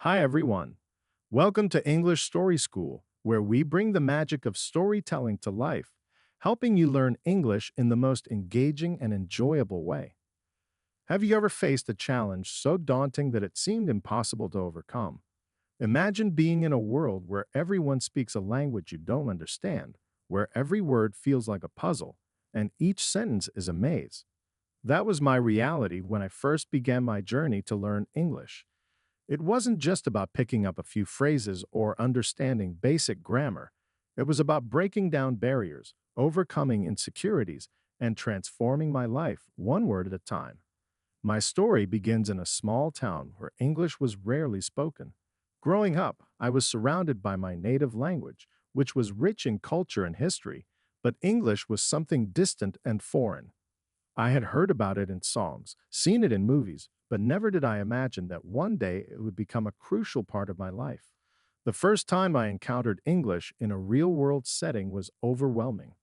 Hi, everyone. Welcome to English Story School, where we bring the magic of storytelling to life, helping you learn English in the most engaging and enjoyable way. Have you ever faced a challenge so daunting that it seemed impossible to overcome? Imagine being in a world where everyone speaks a language you don't understand, where every word feels like a puzzle, and each sentence is a maze. That was my reality when I first began my journey to learn English. It wasn't just about picking up a few phrases or understanding basic grammar. It was about breaking down barriers, overcoming insecurities, and transforming my life one word at a time. My story begins in a small town where English was rarely spoken. Growing up, I was surrounded by my native language, which was rich in culture and history, but English was something distant and foreign. I had heard about it in songs, seen it in movies, but never did I imagine that one day it would become a crucial part of my life. The first time I encountered English in a real world setting was overwhelming.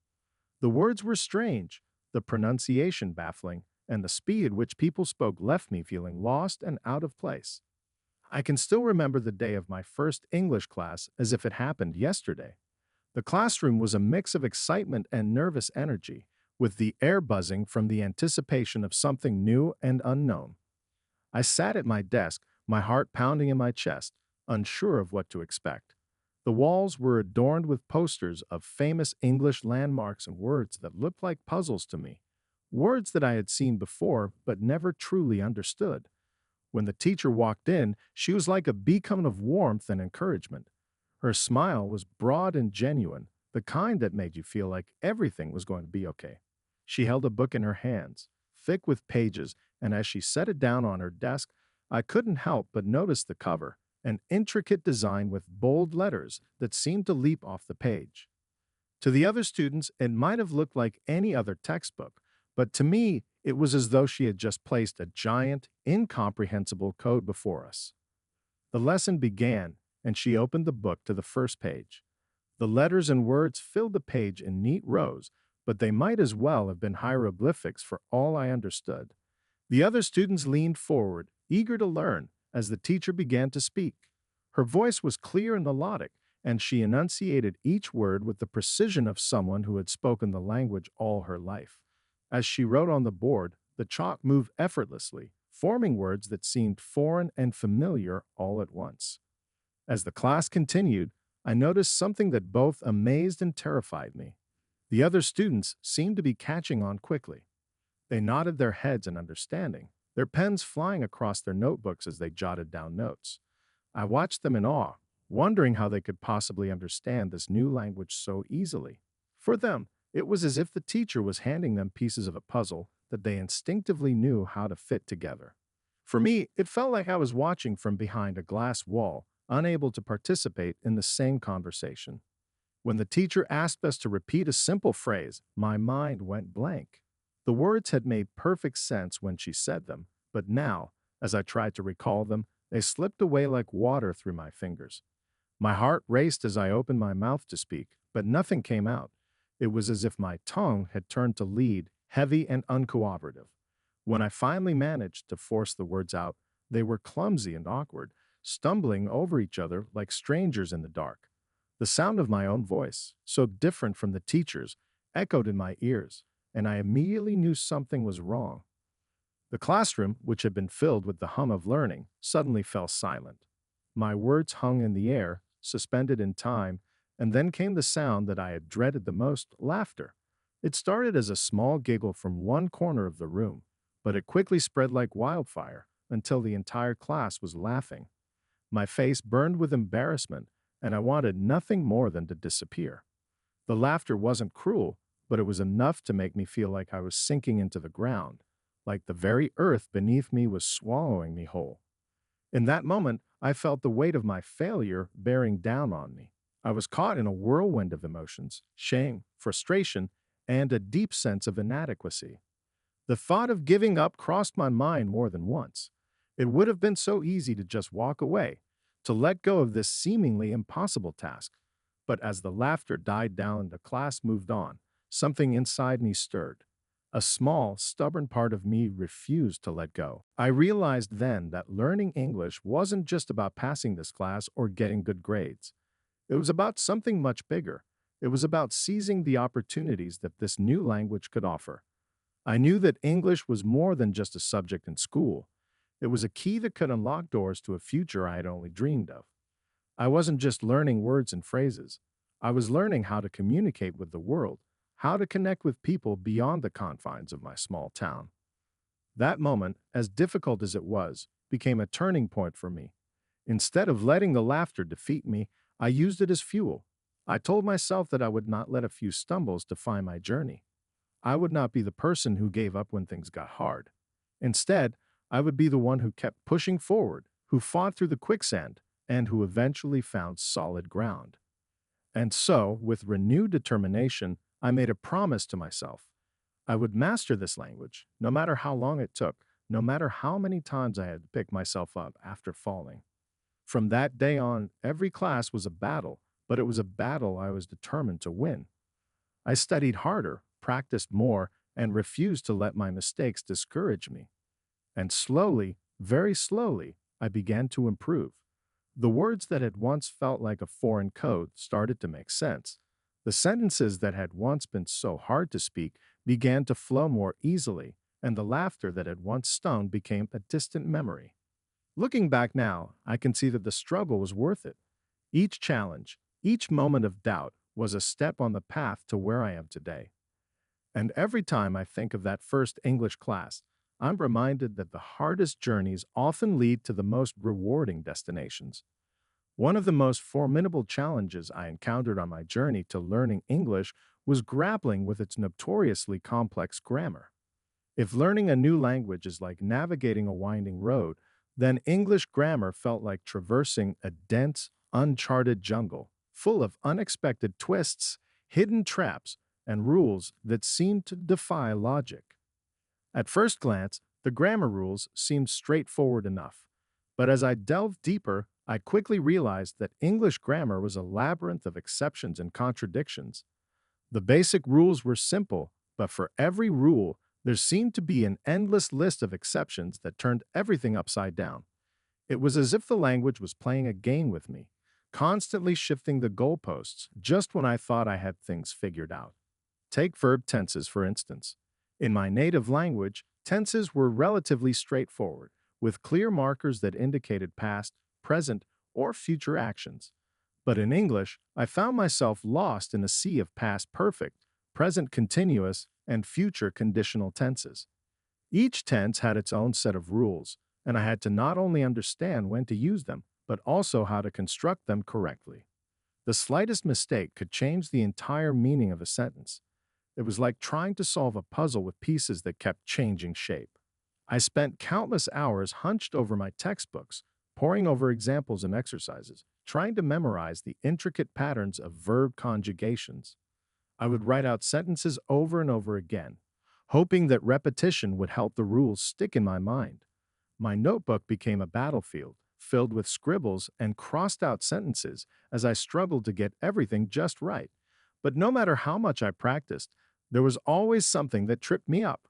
The words were strange, the pronunciation baffling, and the speed at which people spoke left me feeling lost and out of place. I can still remember the day of my first English class as if it happened yesterday. The classroom was a mix of excitement and nervous energy, with the air buzzing from the anticipation of something new and unknown. I sat at my desk, my heart pounding in my chest, unsure of what to expect. The walls were adorned with posters of famous English landmarks and words that looked like puzzles to me, words that I had seen before but never truly understood. When the teacher walked in, she was like a beacon of warmth and encouragement. Her smile was broad and genuine, the kind that made you feel like everything was going to be okay. She held a book in her hands, thick with pages, and as she set it down on her desk, I couldn't help but notice the cover, an intricate design with bold letters that seemed to leap off the page. To the other students, it might have looked like any other textbook, but to me, it was as though she had just placed a giant, incomprehensible code before us. The lesson began, and she opened the book to the first page. The letters and words filled the page in neat rows, but they might as well have been hieroglyphics for all I understood. The other students leaned forward, eager to learn, as the teacher began to speak. Her voice was clear and melodic, and she enunciated each word with the precision of someone who had spoken the language all her life. As she wrote on the board, the chalk moved effortlessly, forming words that seemed foreign and familiar all at once. As the class continued, I noticed something that both amazed and terrified me. The other students seemed to be catching on quickly. They nodded their heads in understanding, their pens flying across their notebooks as they jotted down notes. I watched them in awe, wondering how they could possibly understand this new language so easily. For them, it was as if the teacher was handing them pieces of a puzzle that they instinctively knew how to fit together. For me, it felt like I was watching from behind a glass wall, unable to participate in the same conversation. When the teacher asked us to repeat a simple phrase, my mind went blank. The words had made perfect sense when she said them, but now, as I tried to recall them, they slipped away like water through my fingers. My heart raced as I opened my mouth to speak, but nothing came out. It was as if my tongue had turned to lead, heavy and uncooperative. When I finally managed to force the words out, they were clumsy and awkward, stumbling over each other like strangers in the dark. The sound of my own voice, so different from the teacher's, echoed in my ears, and I immediately knew something was wrong. The classroom, which had been filled with the hum of learning, suddenly fell silent. My words hung in the air, suspended in time, and then came the sound that I had dreaded the most, laughter. It started as a small giggle from one corner of the room, but it quickly spread like wildfire until the entire class was laughing. My face burned with embarrassment, and I wanted nothing more than to disappear. The laughter wasn't cruel, but it was enough to make me feel like I was sinking into the ground, like the very earth beneath me was swallowing me whole. In that moment, I felt the weight of my failure bearing down on me. I was caught in a whirlwind of emotions, shame, frustration, and a deep sense of inadequacy. The thought of giving up crossed my mind more than once. It would have been so easy to just walk away, to let go of this seemingly impossible task. But as the laughter died down and the class moved on, something inside me stirred. A small, stubborn part of me refused to let go. I realized then that learning English wasn't just about passing this class or getting good grades. It was about something much bigger. It was about seizing the opportunities that this new language could offer. I knew that English was more than just a subject in school. It was a key that could unlock doors to a future I had only dreamed of. I wasn't just learning words and phrases. I was learning how to communicate with the world, how to connect with people beyond the confines of my small town. That moment, as difficult as it was, became a turning point for me. Instead of letting the laughter defeat me, I used it as fuel. I told myself that I would not let a few stumbles define my journey. I would not be the person who gave up when things got hard. Instead, I would be the one who kept pushing forward, who fought through the quicksand, and who eventually found solid ground. And so, with renewed determination, I made a promise to myself. I would master this language, no matter how long it took, no matter how many times I had to pick myself up after falling. From that day on, every class was a battle, but it was a battle I was determined to win. I studied harder, practiced more, and refused to let my mistakes discourage me. And slowly, very slowly, I began to improve. The words that had once felt like a foreign code started to make sense. The sentences that had once been so hard to speak began to flow more easily, and the laughter that had once stung became a distant memory. Looking back now, I can see that the struggle was worth it. Each challenge, each moment of doubt was a step on the path to where I am today. And every time I think of that first English class, I'm reminded that the hardest journeys often lead to the most rewarding destinations. One of the most formidable challenges I encountered on my journey to learning English was grappling with its notoriously complex grammar. If learning a new language is like navigating a winding road, then English grammar felt like traversing a dense, uncharted jungle, full of unexpected twists, hidden traps, and rules that seemed to defy logic. At first glance, the grammar rules seemed straightforward enough, but as I delved deeper, I quickly realized that English grammar was a labyrinth of exceptions and contradictions. The basic rules were simple, but for every rule, there seemed to be an endless list of exceptions that turned everything upside down. It was as if the language was playing a game with me, constantly shifting the goalposts just when I thought I had things figured out. Take verb tenses, for instance. In my native language, tenses were relatively straightforward, with clear markers that indicated past, present, or future actions. But in English, I found myself lost in a sea of past perfect, present continuous, and future conditional tenses. Each tense had its own set of rules, and I had to not only understand when to use them, but also how to construct them correctly. The slightest mistake could change the entire meaning of a sentence. It was like trying to solve a puzzle with pieces that kept changing shape. I spent countless hours hunched over my textbooks, poring over examples and exercises, trying to memorize the intricate patterns of verb conjugations. I would write out sentences over and over again, hoping that repetition would help the rules stick in my mind. My notebook became a battlefield, filled with scribbles and crossed out sentences as I struggled to get everything just right. But no matter how much I practiced, there was always something that tripped me up.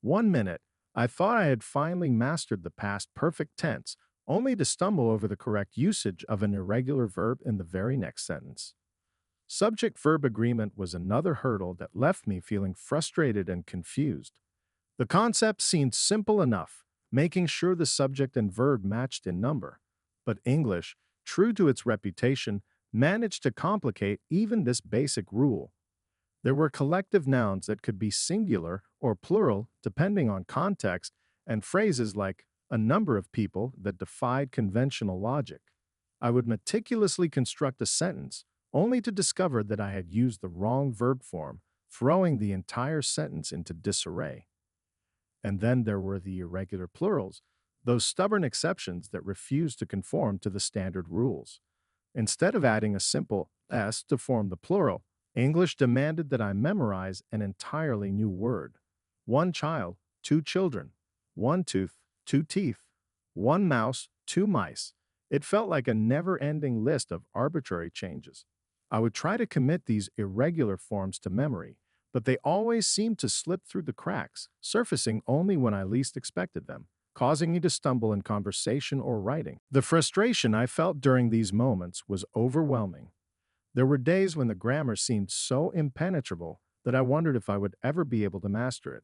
One minute, I thought I had finally mastered the past perfect tense, only to stumble over the correct usage of an irregular verb in the very next sentence. Subject-verb agreement was another hurdle that left me feeling frustrated and confused. The concept seemed simple enough, making sure the subject and verb matched in number. But English, true to its reputation, managed to complicate even this basic rule. There were collective nouns that could be singular or plural depending on context, and phrases like a number of people that defied conventional logic. I would meticulously construct a sentence, only to discover that I had used the wrong verb form, throwing the entire sentence into disarray. And then there were the irregular plurals, those stubborn exceptions that refused to conform to the standard rules. Instead of adding a simple s to form the plural, English demanded that I memorize an entirely new word. One child, two children. One tooth, two teeth. One mouse, two mice. It felt like a never-ending list of arbitrary changes. I would try to commit these irregular forms to memory, but they always seemed to slip through the cracks, surfacing only when I least expected them, causing me to stumble in conversation or writing. The frustration I felt during these moments was overwhelming. There were days when the grammar seemed so impenetrable that I wondered if I would ever be able to master it.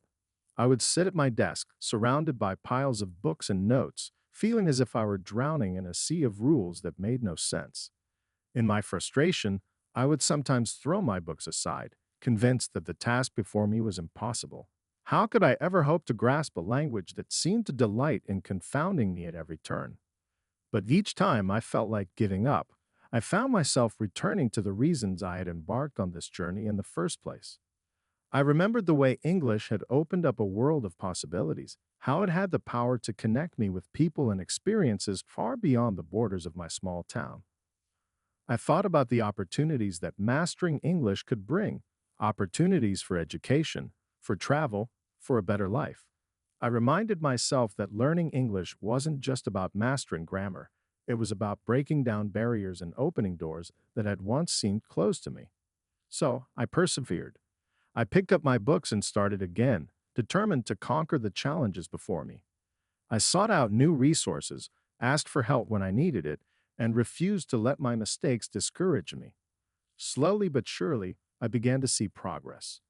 I would sit at my desk, surrounded by piles of books and notes, feeling as if I were drowning in a sea of rules that made no sense. In my frustration, I would sometimes throw my books aside, convinced that the task before me was impossible. How could I ever hope to grasp a language that seemed to delight in confounding me at every turn? But each time I felt like giving up, I found myself returning to the reasons I had embarked on this journey in the first place. I remembered the way English had opened up a world of possibilities, how it had the power to connect me with people and experiences far beyond the borders of my small town. I thought about the opportunities that mastering English could bring, opportunities for education, for travel, for a better life. I reminded myself that learning English wasn't just about mastering grammar. It was about breaking down barriers and opening doors that had once seemed closed to me. So I persevered. I picked up my books and started again, determined to conquer the challenges before me. I sought out new resources, asked for help when I needed it, and refused to let my mistakes discourage me. Slowly but surely, I began to see progress.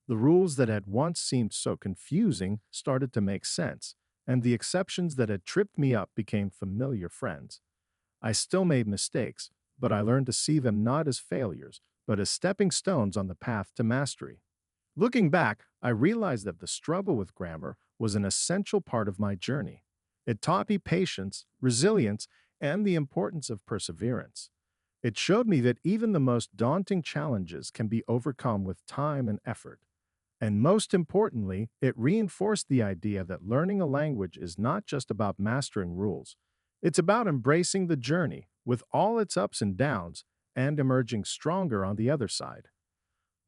The rules that had once seemed so confusing started to make sense, and the exceptions that had tripped me up became familiar friends. I still made mistakes, but I learned to see them not as failures, but as stepping stones on the path to mastery. Looking back, I realized that the struggle with grammar was an essential part of my journey. It taught me patience, resilience, and the importance of perseverance. It showed me that even the most daunting challenges can be overcome with time and effort. And most importantly, it reinforced the idea that learning a language is not just about mastering rules. It's about embracing the journey, with all its ups and downs, and emerging stronger on the other side.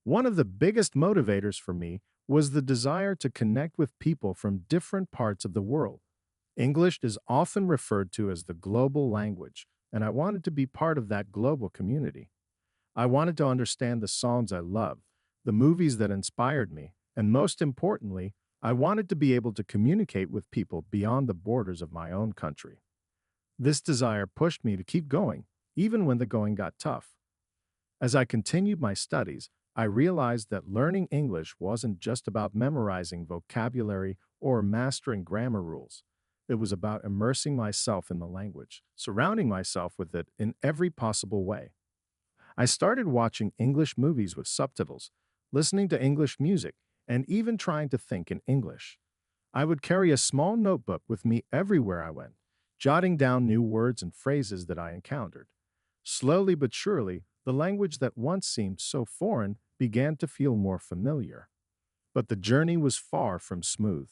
One of the biggest motivators for me was the desire to connect with people from different parts of the world. English is often referred to as the global language, and I wanted to be part of that global community. I wanted to understand the songs I loved, the movies that inspired me, and most importantly, I wanted to be able to communicate with people beyond the borders of my own country. This desire pushed me to keep going, even when the going got tough. As I continued my studies, I realized that learning English wasn't just about memorizing vocabulary or mastering grammar rules. It was about immersing myself in the language, surrounding myself with it in every possible way. I started watching English movies with subtitles, listening to English music, and even trying to think in English. I would carry a small notebook with me everywhere I went, jotting down new words and phrases that I encountered. Slowly but surely, the language that once seemed so foreign began to feel more familiar. But the journey was far from smooth.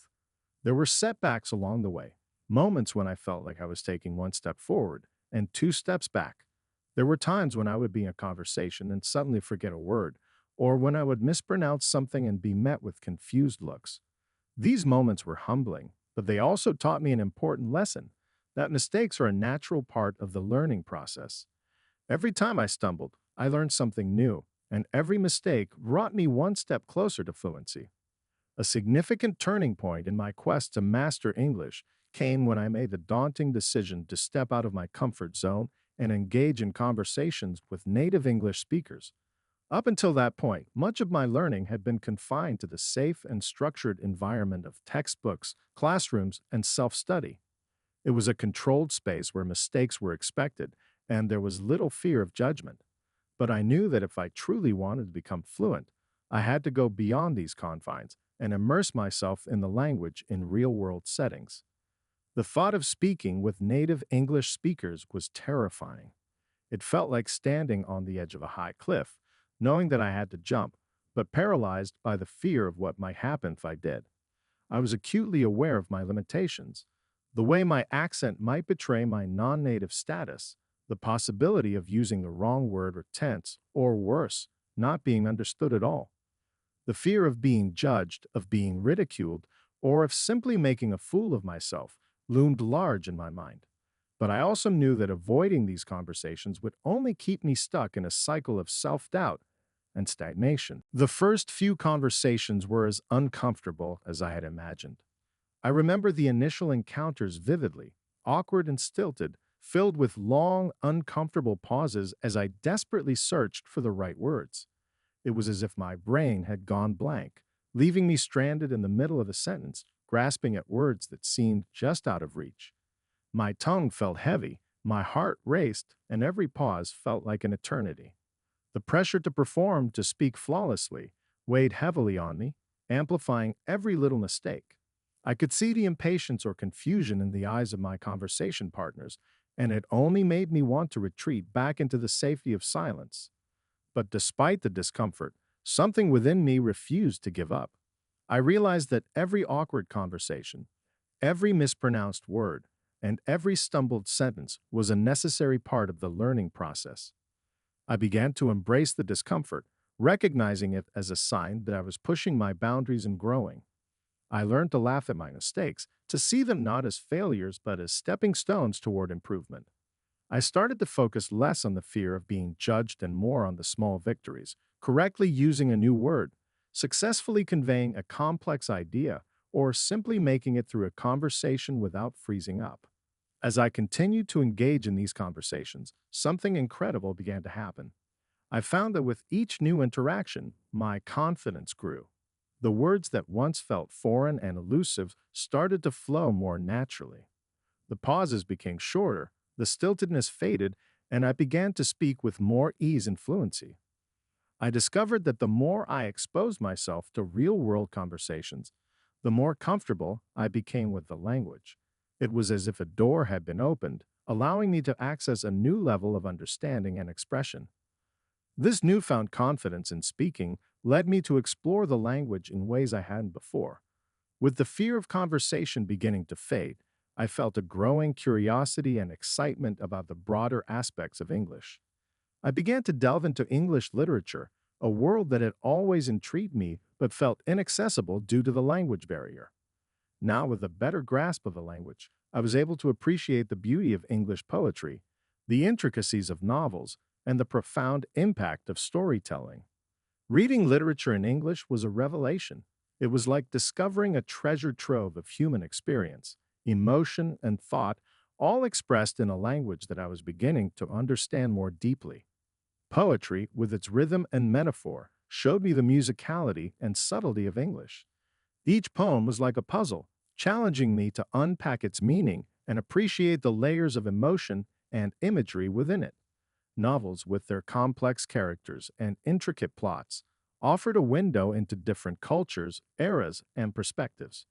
There were setbacks along the way, moments when I felt like I was taking one step forward and two steps back. There were times when I would be in a conversation and suddenly forget a word, or when I would mispronounce something and be met with confused looks. These moments were humbling, but they also taught me an important lesson that mistakes are a natural part of the learning process. Every time I stumbled, I learned something new, and every mistake brought me one step closer to fluency. A significant turning point in my quest to master English came when I made the daunting decision to step out of my comfort zone and engage in conversations with native English speakers. Up until that point, much of my learning had been confined to the safe and structured environment of textbooks, classrooms, and self-study. It was a controlled space where mistakes were expected, and there was little fear of judgment. But I knew that if I truly wanted to become fluent, I had to go beyond these confines and immerse myself in the language in real-world settings. The thought of speaking with native English speakers was terrifying. It felt like standing on the edge of a high cliff, knowing that I had to jump, but paralyzed by the fear of what might happen if I did. I was acutely aware of my limitations, the way my accent might betray my non-native status, the possibility of using the wrong word or tense, or worse, not being understood at all. The fear of being judged, of being ridiculed, or of simply making a fool of myself loomed large in my mind. But I also knew that avoiding these conversations would only keep me stuck in a cycle of self-doubt, and stagnation. The first few conversations were as uncomfortable as I had imagined. I remember the initial encounters vividly, awkward and stilted, filled with long, uncomfortable pauses as I desperately searched for the right words. It was as if my brain had gone blank, leaving me stranded in the middle of a sentence, grasping at words that seemed just out of reach. My tongue felt heavy, my heart raced, and every pause felt like an eternity. The pressure to perform, to speak flawlessly, weighed heavily on me, amplifying every little mistake. I could see the impatience or confusion in the eyes of my conversation partners, and it only made me want to retreat back into the safety of silence. But despite the discomfort, something within me refused to give up. I realized that every awkward conversation, every mispronounced word, and every stumbled sentence was a necessary part of the learning process. I began to embrace the discomfort, recognizing it as a sign that I was pushing my boundaries and growing. I learned to laugh at my mistakes, to see them not as failures but as stepping stones toward improvement. I started to focus less on the fear of being judged and more on the small victories, correctly using a new word, successfully conveying a complex idea, or simply making it through a conversation without freezing up. As I continued to engage in these conversations, something incredible began to happen. I found that with each new interaction, my confidence grew. The words that once felt foreign and elusive started to flow more naturally. The pauses became shorter, the stiltedness faded, and I began to speak with more ease and fluency. I discovered that the more I exposed myself to real-world conversations, the more comfortable I became with the language. It was as if a door had been opened, allowing me to access a new level of understanding and expression. This newfound confidence in speaking led me to explore the language in ways I hadn't before. With the fear of conversation beginning to fade, I felt a growing curiosity and excitement about the broader aspects of English. I began to delve into English literature, a world that had always intrigued me but felt inaccessible due to the language barrier. Now, with a better grasp of the language, I was able to appreciate the beauty of English poetry, the intricacies of novels, and the profound impact of storytelling. Reading literature in English was a revelation. It was like discovering a treasure trove of human experience, emotion, and thought, all expressed in a language that I was beginning to understand more deeply. Poetry, with its rhythm and metaphor, showed me the musicality and subtlety of English. Each poem was like a puzzle, challenging me to unpack its meaning and appreciate the layers of emotion and imagery within it. Novels, with their complex characters and intricate plots, offered a window into different cultures, eras, and perspectives.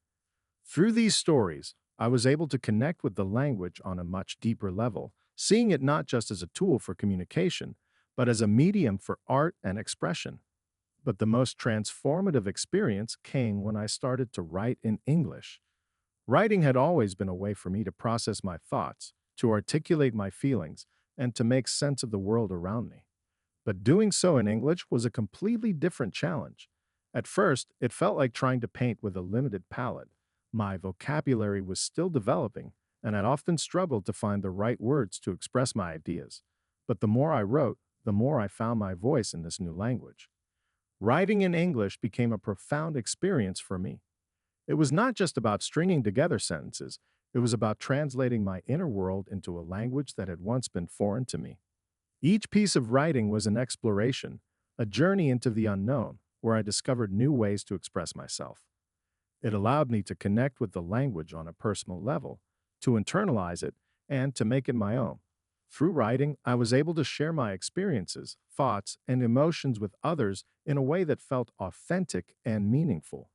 Through these stories, I was able to connect with the language on a much deeper level, seeing it not just as a tool for communication, but as a medium for art and expression. But the most transformative experience came when I started to write in English. Writing had always been a way for me to process my thoughts, to articulate my feelings, and to make sense of the world around me. But doing so in English was a completely different challenge. At first, it felt like trying to paint with a limited palette. My vocabulary was still developing, and I'd often struggled to find the right words to express my ideas. But the more I wrote, the more I found my voice in this new language. Writing in English became a profound experience for me. It was not just about stringing together sentences, it was about translating my inner world into a language that had once been foreign to me. Each piece of writing was an exploration, a journey into the unknown, where I discovered new ways to express myself. It allowed me to connect with the language on a personal level, to internalize it, and to make it my own. Through writing, I was able to share my experiences, thoughts, and emotions with others in a way that felt authentic and meaningful.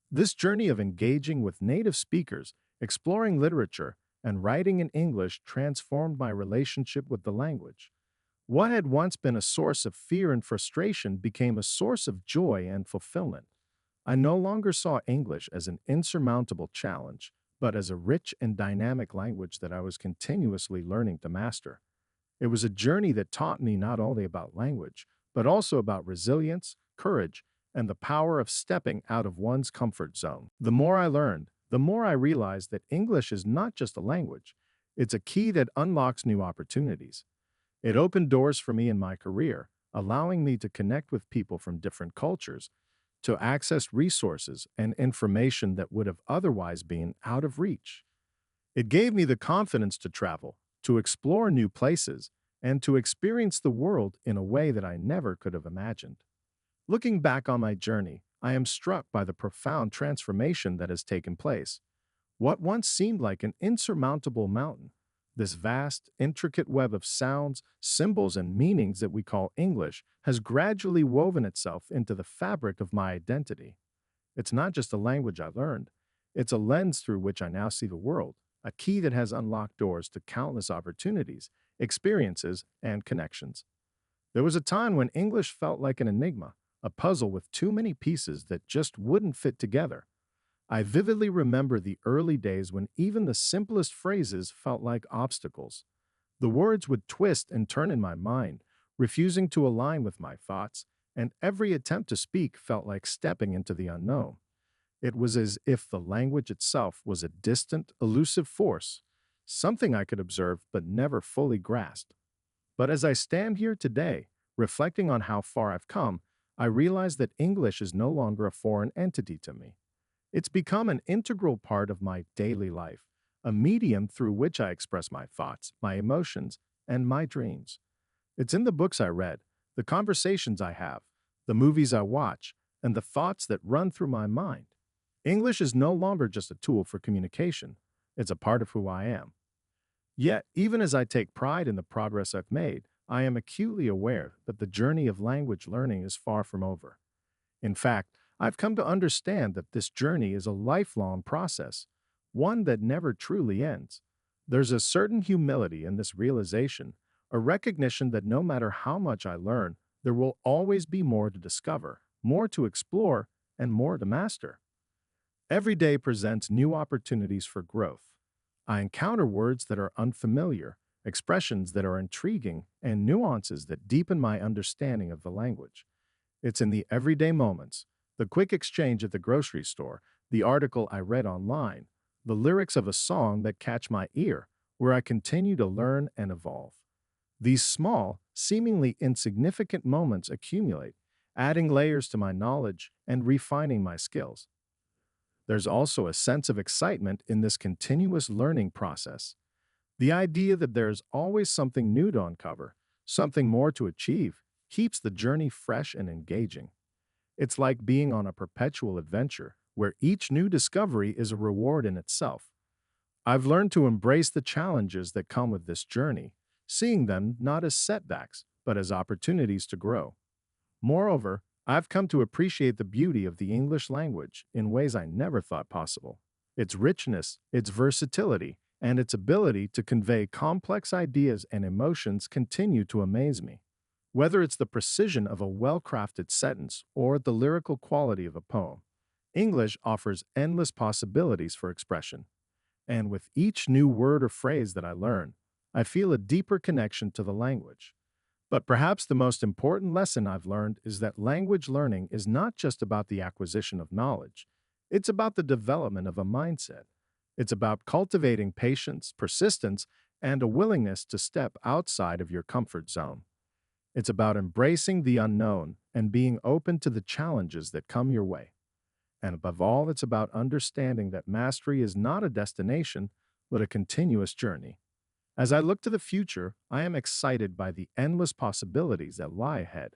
This journey of engaging with native speakers, exploring literature, and writing in English transformed my relationship with the language. What had once been a source of fear and frustration became a source of joy and fulfillment. I no longer saw English as an insurmountable challenge, but as a rich and dynamic language that I was continuously learning to master. It was a journey that taught me not only about language, but also about resilience, courage, and the power of stepping out of one's comfort zone. The more I learned, the more I realized that English is not just a language, it's a key that unlocks new opportunities. It opened doors for me in my career, allowing me to connect with people from different cultures, to access resources and information that would have otherwise been out of reach. It gave me the confidence to travel, to explore new places, and to experience the world in a way that I never could have imagined. Looking back on my journey, I am struck by the profound transformation that has taken place. What once seemed like an insurmountable mountain, this vast, intricate web of sounds, symbols, and meanings that we call English, has gradually woven itself into the fabric of my identity. It's not just a language I learned, it's a lens through which I now see the world, a key that has unlocked doors to countless opportunities, experiences, and connections. There was a time when English felt like an enigma, a puzzle with too many pieces that just wouldn't fit together. I vividly remember the early days when even the simplest phrases felt like obstacles. The words would twist and turn in my mind, refusing to align with my thoughts, and every attempt to speak felt like stepping into the unknown. It was as if the language itself was a distant, elusive force, something I could observe but never fully grasp. But as I stand here today, reflecting on how far I've come, I realize that English is no longer a foreign entity to me. It's become an integral part of my daily life, a medium through which I express my thoughts, my emotions, and my dreams. It's in the books I read, the conversations I have, the movies I watch, and the thoughts that run through my mind. English is no longer just a tool for communication, it's a part of who I am. Yet, even as I take pride in the progress I've made, I am acutely aware that the journey of language learning is far from over. In fact, I've come to understand that this journey is a lifelong process, one that never truly ends. There's a certain humility in this realization, a recognition that no matter how much I learn, there will always be more to discover, more to explore, and more to master. Every day presents new opportunities for growth. I encounter words that are unfamiliar, expressions that are intriguing, and nuances that deepen my understanding of the language. It's in the everyday moments, the quick exchange at the grocery store, the article I read online, the lyrics of a song that catch my ear, where I continue to learn and evolve. These small, seemingly insignificant moments accumulate, adding layers to my knowledge and refining my skills. There's also a sense of excitement in this continuous learning process. The idea that there's always something new to uncover, something more to achieve, keeps the journey fresh and engaging. It's like being on a perpetual adventure where each new discovery is a reward in itself. I've learned to embrace the challenges that come with this journey, seeing them not as setbacks, but as opportunities to grow. Moreover, I've come to appreciate the beauty of the English language in ways I never thought possible. Its richness, its versatility, and its ability to convey complex ideas and emotions continue to amaze me. Whether it's the precision of a well-crafted sentence or the lyrical quality of a poem, English offers endless possibilities for expression. And with each new word or phrase that I learn, I feel a deeper connection to the language. But perhaps the most important lesson I've learned is that language learning is not just about the acquisition of knowledge. It's about the development of a mindset. It's about cultivating patience, persistence, and a willingness to step outside of your comfort zone. It's about embracing the unknown and being open to the challenges that come your way. And above all, it's about understanding that mastery is not a destination, but a continuous journey. As I look to the future, I am excited by the endless possibilities that lie ahead.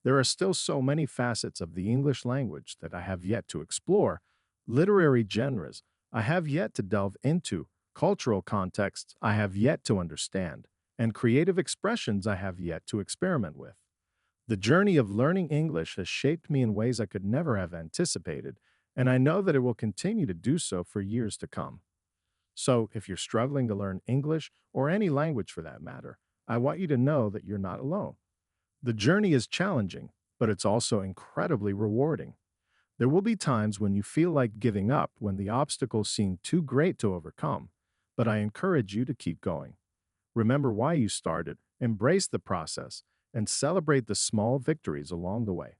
There are still so many facets of the English language that I have yet to explore, literary genres I have yet to delve into, cultural contexts I have yet to understand, and creative expressions I have yet to experiment with. The journey of learning English has shaped me in ways I could never have anticipated, and I know that it will continue to do so for years to come. So, if you're struggling to learn English, or any language for that matter, I want you to know that you're not alone. The journey is challenging, but it's also incredibly rewarding. There will be times when you feel like giving up, when the obstacles seem too great to overcome, but I encourage you to keep going. Remember why you started, embrace the process, and celebrate the small victories along the way.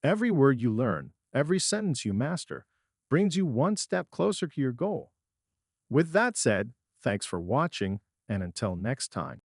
Every word you learn, every sentence you master, brings you one step closer to your goal. With that said, thanks for watching, and until next time.